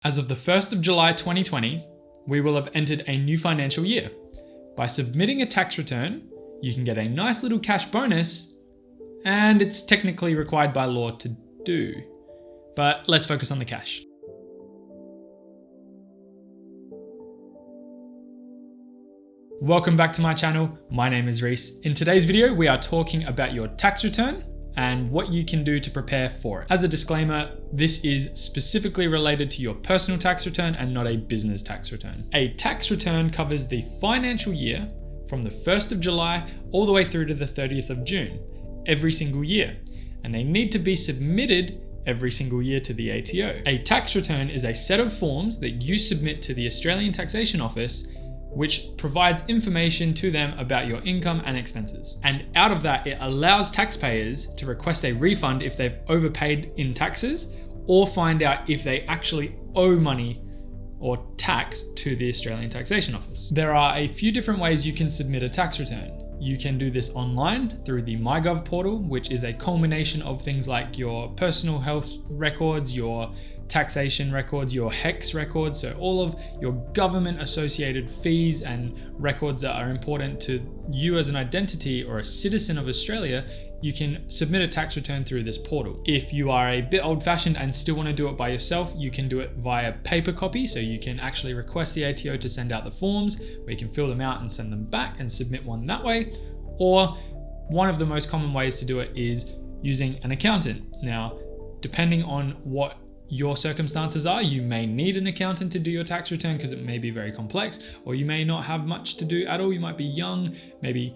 As of the 1st of July 2020, we will have entered a new financial year. By submitting a tax return, you can get a nice little cash bonus, and it's technically required by law to do. But let's focus on the cash. Welcome back to my channel. My name is Reese. In today's video, we are talking about your tax return and what you can do to prepare for it. As a disclaimer, this is specifically related to your personal tax return and not a business tax return. A tax return covers the financial year from the 1st of July all the way through to the 30th of June, every single year. And they need to be submitted every single year to the ATO. A tax return is a set of forms that you submit to the Australian Taxation Office, which provides information to them about your income and expenses. And out of that, it allows taxpayers to request a refund if they've overpaid in taxes, or find out if they actually owe money or tax to the Australian Taxation Office. There are a few different ways you can submit a tax return. You can do this online through the MyGov portal, which is a culmination of things like your personal health records, your taxation records, your HEX records, so all of your government associated fees and records that are important to you as an identity or a citizen of Australia. You can submit a tax return through this portal. If you are a bit old-fashioned and still want to do it by yourself, you can do it via paper copy, so you can actually request the ATO to send out the forms, where you can fill them out and send them back and submit one that way. Or one of the most common ways to do it is using an accountant. Now, depending on what your circumstances are, you may need an accountant to do your tax return because it may be very complex, or you may not have much to do at all. You might be young, maybe,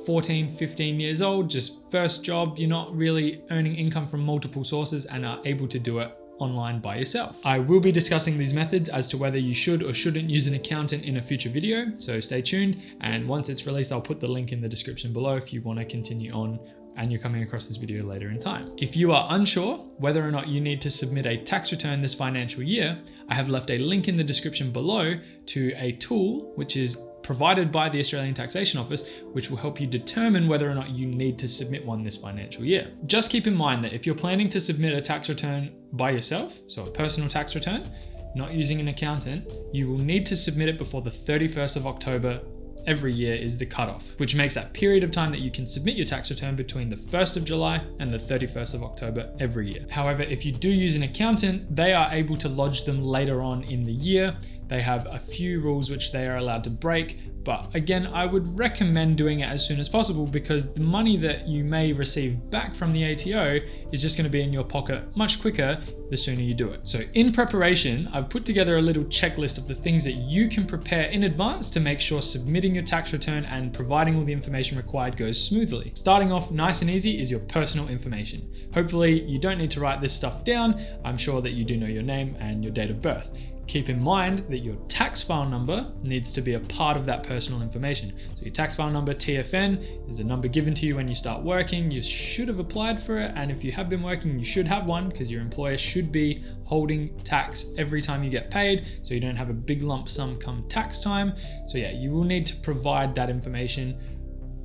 14, 15 years old, just first job. You're not really earning income from multiple sources and are able to do it online by yourself. I will be discussing these methods as to whether you should or shouldn't use an accountant in a future video, so stay tuned. And once it's released, I'll put the link in the description below if you want to continue on and you're coming across this video later in time. If you are unsure whether or not you need to submit a tax return this financial year, I have left a link in the description below to a tool which is provided by the Australian Taxation Office, which will help you determine whether or not you need to submit one this financial year. Just keep in mind that if you're planning to submit a tax return by yourself, so a personal tax return, not using an accountant, you will need to submit it before the 31st of October every year is the cutoff, which makes that period of time that you can submit your tax return between the 1st of July and the 31st of October every year. However, if you do use an accountant, they are able to lodge them later on in the year. They have a few rules which they are allowed to break, but again, I would recommend doing it as soon as possible because the money that you may receive back from the ATO is just going to be in your pocket much quicker the sooner you do it. So in preparation, I've put together a little checklist of the things that you can prepare in advance to make sure submitting your tax return and providing all the information required goes smoothly. Starting off nice and easy is your personal information. Hopefully you don't need to write this stuff down. I'm sure that you do know your name and your date of birth. Keep in mind that your tax file number needs to be a part of that personal information. So your tax file number, TFN, is a number given to you when you start working. You should have applied for it, and if you have been working, you should have one because your employer should be holding tax every time you get paid, so you don't have a big lump sum come tax time. So yeah, you will need to provide that information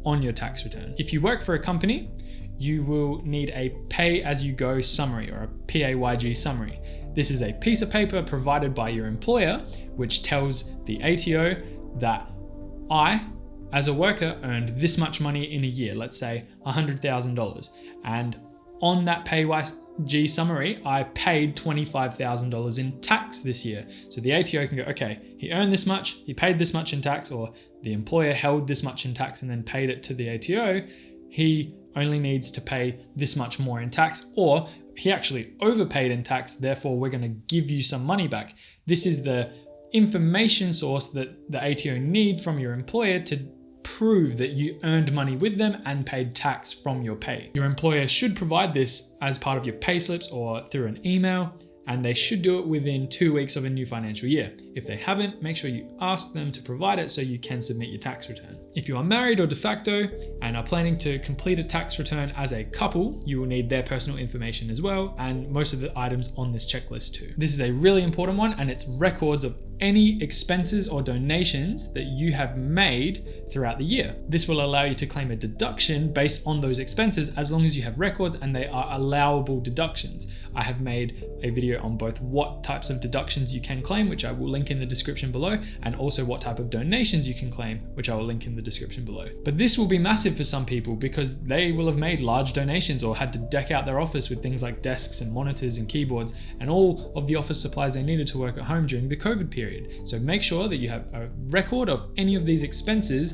on your tax return. If you work for a company, you will need a pay-as-you-go summary or a PAYG summary. This is a piece of paper provided by your employer, which tells the ATO that I, as a worker, earned this much money in a year, let's say $100,000. And on that PAYG summary, I paid $25,000 in tax this year. So the ATO can go, okay, he earned this much, he paid this much in tax, or the employer held this much in tax and then paid it to the ATO. He only needs to pay this much more in tax, or he actually overpaid in tax, therefore we're going to give you some money back. This is the information source that the ATO need from your employer to prove that you earned money with them and paid tax from your pay. Your employer should provide this as part of your pay slips or through an email, and they should do it within 2 weeks of a new financial year. If they haven't, make sure you ask them to provide it so you can submit your tax return. If you are married or de facto and are planning to complete a tax return as a couple, you will need their personal information as well, and most of the items on this checklist too. This is a really important one, and it's records of any expenses or donations that you have made throughout the year. This will allow you to claim a deduction based on those expenses as long as you have records and they are allowable deductions. I have made a video on both what types of deductions you can claim, which I will link in the description below, and also what type of donations you can claim, which I will link in the description below. But this will be massive for some people because they will have made large donations or had to deck out their office with things like desks and monitors and keyboards and all of the office supplies they needed to work at home during the COVID period. So make sure that you have a record of any of these expenses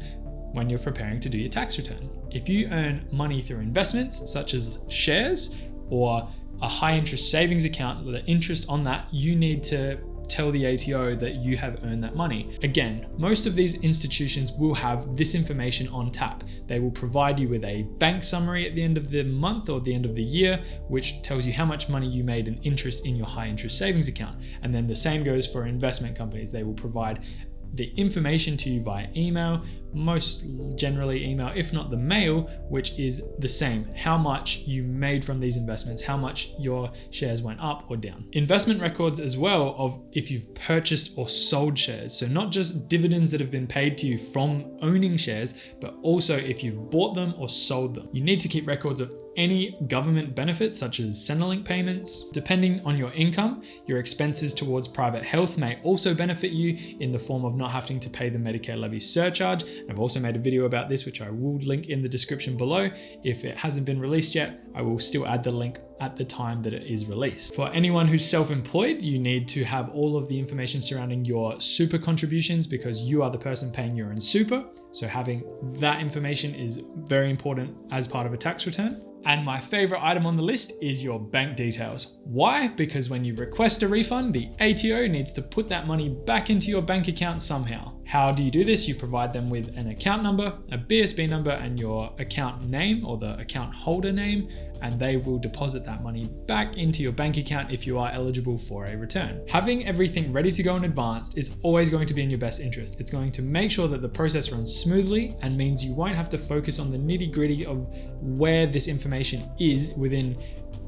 when you're preparing to do your tax return. If you earn money through investments such as shares or a high interest savings account, the interest on that, you need to tell the ATO that you have earned that money. Again, most of these institutions will have this information on tap. They will provide you with a bank summary at the end of the month or the end of the year, which tells you how much money you made in interest in your high interest savings account. And then the same goes for investment companies. They will provide the information to you via email, most generally email, if not the mail, which is the same. How much you made from these investments, how much your shares went up or down. Investment records as well of if you've purchased or sold shares. So not just dividends that have been paid to you from owning shares, but also if you've bought them or sold them. You need to keep records of any government benefits such as Centrelink payments. Depending on your income, your expenses towards private health may also benefit you in the form of not having to pay the Medicare levy surcharge. I've also made a video about this, which I will link in the description below. If it hasn't been released yet, I will still add the link at the time that it is released. For anyone who's self-employed, you need to have all of the information surrounding your super contributions because you are the person paying your own super. So having that information is very important as part of a tax return. And my favorite item on the list is your bank details. Why? Because when you request a refund, the ATO needs to put that money back into your bank account somehow. How do you do this? You provide them with an account number, a BSB number, and your account name or the account holder name, and they will deposit that money back into your bank account if you are eligible for a return. Having everything ready to go in advance is always going to be in your best interest. It's going to make sure that the process runs smoothly and means you won't have to focus on the nitty-gritty of where this information is within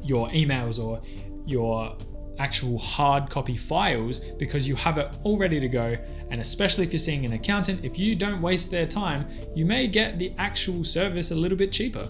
your emails or your actual hard copy files because you have it all ready to go. And especially if you're seeing an accountant, if you don't waste their time, you may get the actual service a little bit cheaper.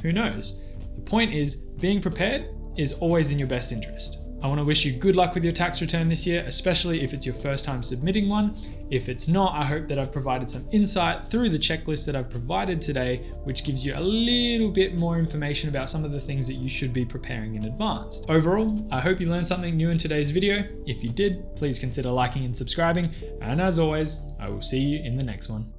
Who knows? The point is, being prepared is always in your best interest. I want to wish you good luck with your tax return this year, especially if it's your first time submitting one. If it's not, I hope that I've provided some insight through the checklist that I've provided today, which gives you a little bit more information about some of the things that you should be preparing in advance. Overall, I hope you learned something new in today's video. If you did, please consider liking and subscribing. And as always, I will see you in the next one.